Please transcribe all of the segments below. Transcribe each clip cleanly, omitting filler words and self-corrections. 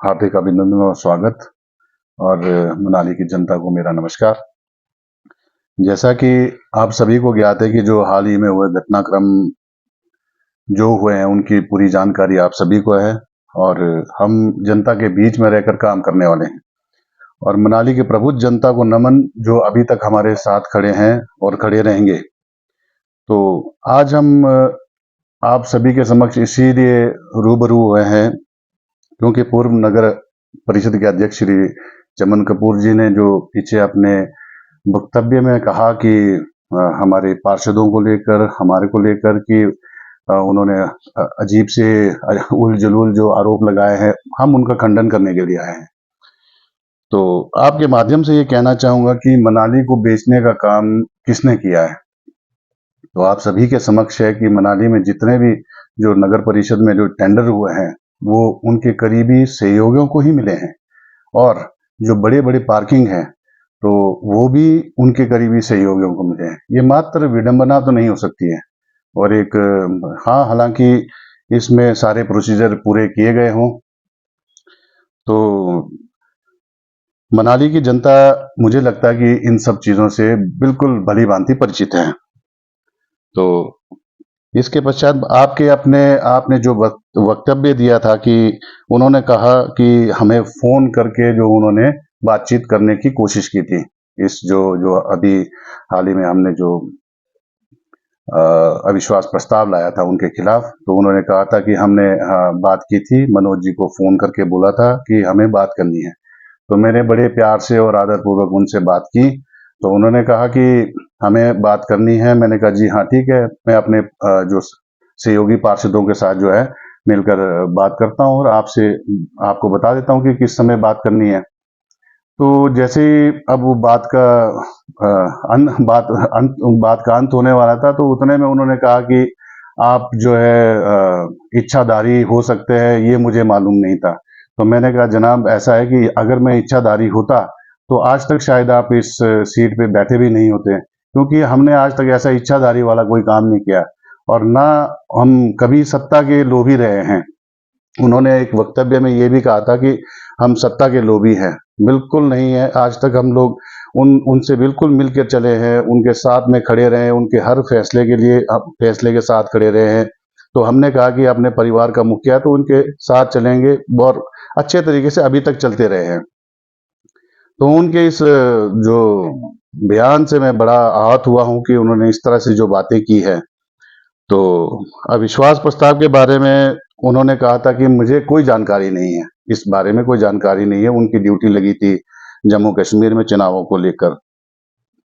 हार्दिक अभिनंदन और स्वागत। और मनाली की जनता को मेरा नमस्कार। जैसा कि आप सभी को ज्ञात है कि जो हाल ही में हुए घटनाक्रम जो हुए हैं उनकी पूरी जानकारी आप सभी को है, और हम जनता के बीच में रहकर काम करने वाले हैं। और मनाली की प्रबुद्ध जनता को नमन, जो अभी तक हमारे साथ खड़े हैं और खड़े रहेंगे। तो आज हम आप सभी के समक्ष इसीलिए रूबरू हुए हैं क्योंकि पूर्व नगर परिषद के अध्यक्ष श्री चमन कपूर जी ने जो पीछे अपने वक्तव्य में कहा कि हमारे पार्षदों को लेकर, हमारे को लेकर कि उन्होंने अजीब से उल जलूल जो आरोप लगाए हैं, हम उनका खंडन करने के लिए आए हैं। तो आपके माध्यम से ये कहना चाहूंगा कि मनाली को बेचने का काम किसने किया है। तो आप सभी के समक्ष है कि मनाली में जितने भी जो नगर परिषद में जो टेंडर हुए हैं वो उनके करीबी सहयोगियों को ही मिले हैं, और जो बड़े बड़े पार्किंग हैं तो वो भी उनके करीबी सहयोगियों को मिले हैं। ये मात्र विडंबना तो नहीं हो सकती है। और एक हाँ, हालांकि इसमें सारे प्रोसीजर पूरे किए गए हों, तो मनाली की जनता मुझे लगता है कि इन सब चीजों से बिल्कुल भली भांति परिचित है। तो इसके पश्चात आपने जो वक्तव्य दिया था कि उन्होंने कहा कि हमें फोन करके जो उन्होंने बातचीत करने की कोशिश की थी, इस जो जो अभी हाल ही में हमने जो अविश्वास प्रस्ताव लाया था उनके खिलाफ, तो उन्होंने कहा था कि हमने बात की थी, मनोज जी को फोन करके बोला था कि हमें बात करनी है। तो मैंने बड़े प्यार से और आदर पूर्वक उनसे बात की। तो उन्होंने कहा कि हमें बात करनी है। मैंने कहा जी हाँ ठीक है, मैं अपने जो सहयोगी पार्षदों के साथ जो है मिलकर बात करता हूँ और आपसे आपको बता देता हूँ कि किस समय बात करनी है। तो जैसे ही अब वो बात का बात का अंत होने वाला था, तो उतने में उन्होंने कहा कि आप जो है इच्छाधारी हो सकते हैं, ये मुझे मालूम नहीं था। तो मैंने कहा जनाब ऐसा है कि अगर मैं इच्छाधारी होता तो आज तक शायद आप इस सीट पे बैठे भी नहीं होते, क्योंकि हमने आज तक ऐसा इच्छाधारी वाला कोई काम नहीं किया, और ना हम कभी सत्ता के लोभी रहे हैं। उन्होंने एक वक्तव्य में ये भी कहा था कि हम सत्ता के लोभी हैं। बिल्कुल नहीं है। आज तक हम लोग उनसे बिल्कुल मिलकर चले हैं, उनके साथ में खड़े रहे हैं, उनके हर फैसले के लिए फैसले के साथ खड़े रहे हैं। तो हमने कहा कि अपने परिवार का मुखिया तो उनके साथ चलेंगे, और अच्छे तरीके से अभी तक चलते रहे हैं। तो उनके इस जो बयान से मैं बड़ा आहत हुआ हूं कि उन्होंने इस तरह से जो बातें की है। तो अविश्वास प्रस्ताव के बारे में उन्होंने कहा था कि मुझे कोई जानकारी नहीं है, इस बारे में कोई जानकारी नहीं है। उनकी ड्यूटी लगी थी जम्मू कश्मीर में चुनावों को लेकर।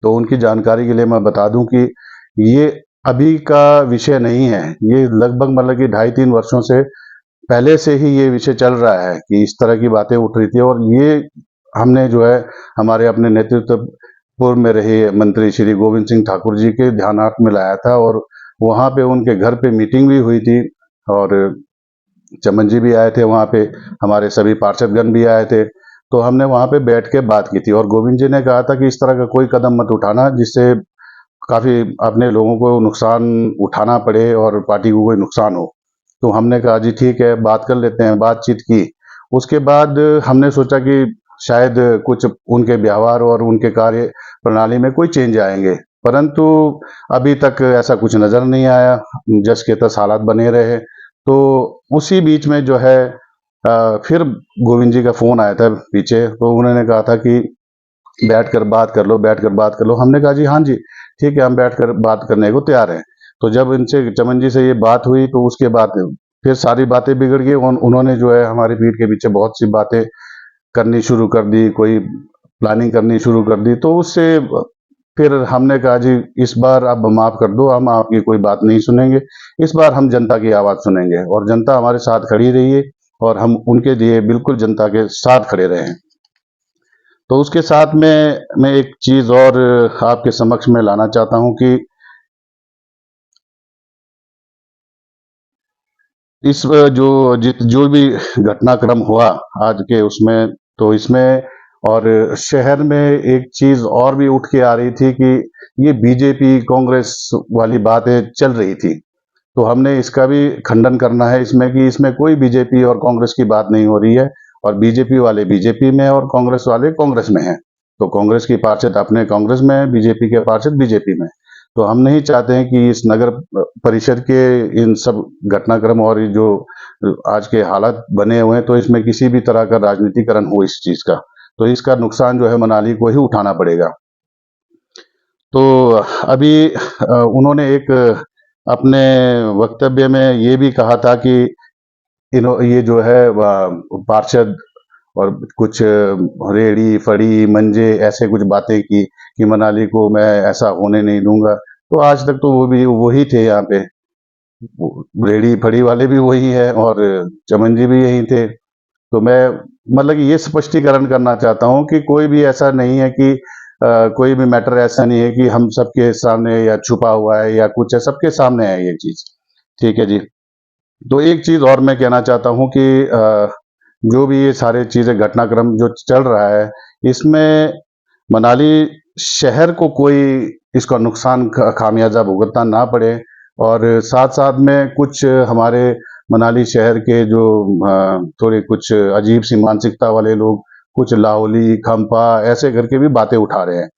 तो उनकी जानकारी के लिए मैं बता दूं कि ये अभी का विषय नहीं है, ये लगभग मतलब कि 2.5-3 वर्षों से पहले से ही ये विषय चल रहा है कि इस तरह की बातें उठ रही थी। और ये हमने जो है हमारे अपने नेतृत्व पूर्व में रहे मंत्री श्री गोविंद सिंह ठाकुर जी के ध्यानार्थ में लाया था, और वहां पे उनके घर पे मीटिंग भी हुई थी, और चमन जी भी आए थे वहां पे, हमारे सभी पार्षदगण भी आए थे। तो हमने वहां पे बैठ के बात की थी, और गोविंद जी ने कहा था कि इस तरह का कोई कदम मत उठाना जिससे काफी अपने लोगों को नुकसान उठाना पड़े और पार्टी को कोई नुकसान हो। तो हमने कहा जी ठीक है, बात कर लेते हैं। बातचीत की। उसके बाद हमने सोचा कि शायद कुछ उनके व्यवहार और उनके कार्य प्रणाली में कोई चेंज आएंगे, परंतु अभी तक ऐसा कुछ नजर नहीं आया। जस के तस हालात बने रहे। तो उसी बीच में जो है फिर गोविंद जी का फोन आया था पीछे, तो उन्होंने कहा था कि बैठ कर बात कर लो, बैठ कर बात कर लो। हमने कहा जी हाँ जी ठीक है, हम बैठ कर बात करने को तैयार हैं। तो जब इनसे चमन जी से ये बात हुई, तो उसके बाद फिर सारी बातें बिगड़ गई। उन्होंने जो है हमारी पीठ के पीछे बहुत सी बातें करनी शुरू कर दी, कोई प्लानिंग करनी शुरू कर दी। तो उससे फिर हमने कहा जी इस बार अब माफ कर दो, हम आपकी कोई बात नहीं सुनेंगे। इस बार हम जनता की आवाज सुनेंगे, और जनता हमारे साथ खड़ी रही है, और हम उनके लिए बिल्कुल जनता के साथ खड़े रहे हैं। तो उसके साथ में मैं एक चीज और आपके समक्ष में लाना चाहता हूं कि इस जो भी घटनाक्रम हुआ आज के उसमें, तो इसमें और शहर में एक चीज और भी उठ के आ रही थी कि ये बीजेपी कांग्रेस वाली बातें चल रही थी। तो हमने इसका भी खंडन करना है इसमें कि इसमें कोई बीजेपी और कांग्रेस की बात नहीं हो रही है, और बीजेपी वाले बीजेपी में और कांग्रेस वाले कांग्रेस में हैं। तो कांग्रेस की पार्षद अपने कांग्रेस में है, बीजेपी के पार्षद बीजेपी में। तो हम नहीं चाहते हैं कि इस नगर परिषद के इन सब घटनाक्रम और ये जो आज के हालात बने हुए हैं, तो इसमें किसी भी तरह का राजनीतिकरण हो इस चीज का, तो इसका नुकसान जो है मनाली को ही उठाना पड़ेगा। तो अभी उन्होंने एक अपने वक्तव्य में ये भी कहा था कि ये जो है पार्षद और कुछ रेड़ी फड़ी मंजे ऐसे कुछ बातें की कि मनाली को मैं ऐसा होने नहीं दूंगा। तो आज तक तो वो भी वही थे यहाँ पे, रेड़ी फड़ी वाले भी वही है और चमन जी भी यही थे। तो मैं मतलब कि ये स्पष्टीकरण करना चाहता हूँ कि कोई भी ऐसा नहीं है कि कोई भी मैटर ऐसा नहीं है कि हम सबके सामने या छुपा हुआ है या कुछ है, सबके सामने है ये चीज। ठीक है जी। तो एक चीज और मैं कहना चाहता हूँ कि जो भी ये सारे चीजें घटनाक्रम जो चल रहा है, इसमें मनाली शहर को कोई इसका नुकसान खामियाजा भुगतना ना पड़े, और साथ साथ में कुछ हमारे मनाली शहर के जो थोड़े कुछ अजीब सी मानसिकता वाले लोग, कुछ लाहौली खंपा ऐसे करके भी बातें उठा रहे हैं।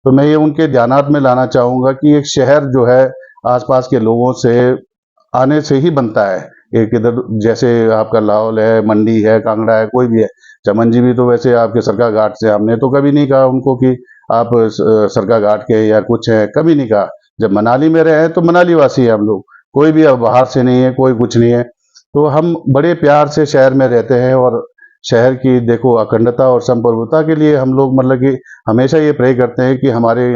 तो मैं ये उनके ध्यानात में लाना चाहूंगा कि एक शहर जो है आसपास के लोगों से आने से ही बनता है। एक इधर जैसे आपका लाहौल है, मंडी है, कांगड़ा है, कोई भी है। चमन जी भी तो वैसे आपके सरका घाट से, हमने तो कभी नहीं कहा उनको कि आप सरका घाट के या कुछ है, कभी नहीं कहा। जब मनाली में रहे हैं तो मनाली वासी है हम लोग, कोई भी अब बाहर से नहीं है, कोई कुछ नहीं है। तो हम बड़े प्यार से शहर में रहते हैं, और शहर की देखो अखंडता और संप्रभुता के लिए हम लोग मतलब कि हमेशा ये प्रे करते हैं कि हमारे